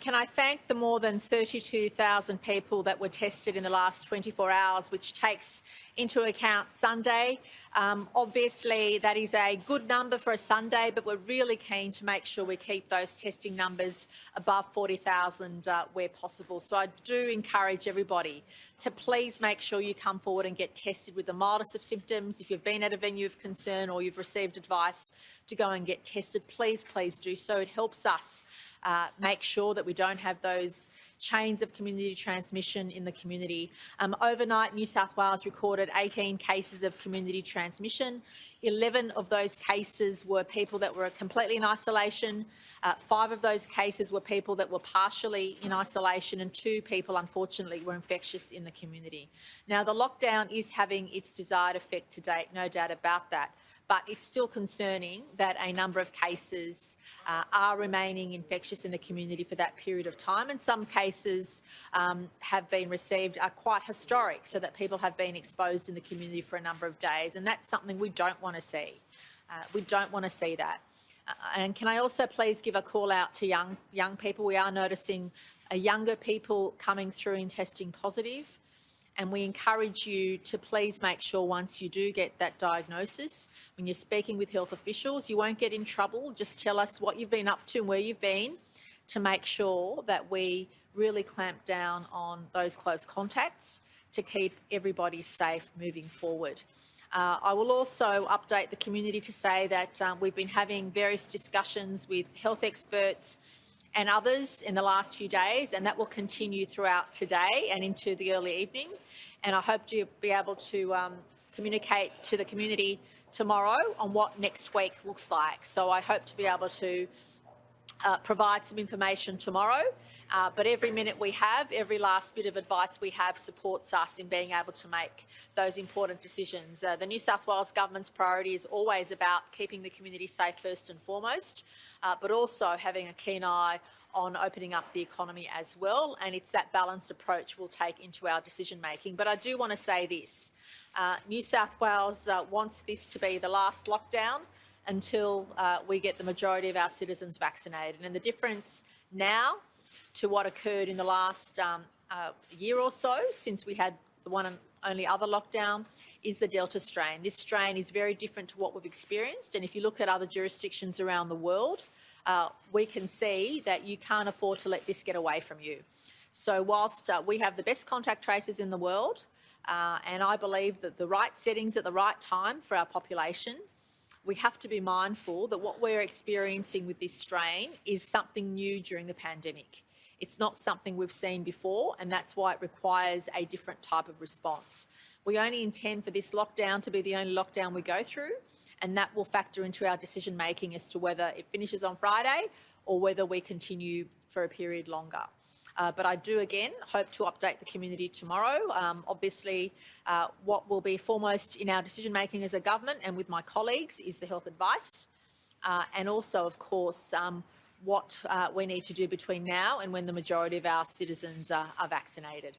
Can I thank the more than 32,000 people that were tested in the last 24 hours, which takes into account Sunday. Obviously, that is a good number for a Sunday, but we're really keen to make sure we keep those testing numbers above 40,000 where possible. So I do encourage everybody to please make sure you come forward and get tested with the mildest of symptoms. If you've been at a venue of concern or you've received advice to go and get tested, please do so. It helps us make sure that we don't have those chains of community transmission in the community. Overnight, New South Wales recorded 18 cases of community transmission. 11 of those cases were people that were completely in isolation. 5 of those cases were people that were partially in isolation, and 2 people, unfortunately, were infectious in the community. Now, the lockdown is having its desired effect to date, no doubt about that, but it's still concerning that a number of cases are remaining infectious in the community for that period of time, and some cases have been received are quite historic, so that people have been exposed in the community for a number of days, and that's something we don't want to see. We don't want to see that. And can I also please give a call out to young people? We are noticing younger people coming through and testing positive. And we encourage you to please make sure once you do get that diagnosis, when you're speaking with health officials, you won't get in trouble. Just tell us what you've been up to and where you've been to make sure that we really clamp down on those close contacts to keep everybody safe moving forward. I will also update the community to say that we've been having various discussions with health experts and others in the last few days, and that will continue throughout today and into the early evening. And I hope to be able to communicate to the community tomorrow on what next week looks like. So I hope to be able to provide some information tomorrow, but every minute we have, every last bit of advice we have supports us in being able to make those important decisions. The New South Wales Government's priority is always about keeping the community safe first and foremost, but also having a keen eye on opening up the economy as well, and it's that balanced approach we'll take into our decision making. But I do want to say this, New South Wales wants this to be the last lockdown until we get the majority of our citizens vaccinated. And the difference now to what occurred in the last year or so, since we had the one and only other lockdown, is the Delta strain. This strain is very different to what we've experienced, and if you look at other jurisdictions around the world, we can see that you can't afford to let this get away from you. So whilst we have the best contact tracers in the world, and I believe that the right settings at the right time for our population, we have to be mindful that what we're experiencing with this strain is something new during the pandemic. It's not something we've seen before, and that's why it requires a different type of response. We only intend for this lockdown to be the only lockdown we go through, and that will factor into our decision making as to whether it finishes on Friday or whether we continue for a period longer. But I do, again, hope to update the community tomorrow. Obviously, what will be foremost in our decision-making as a government and with my colleagues is the health advice, and also, of course, what we need to do between now and when the majority of our citizens are vaccinated.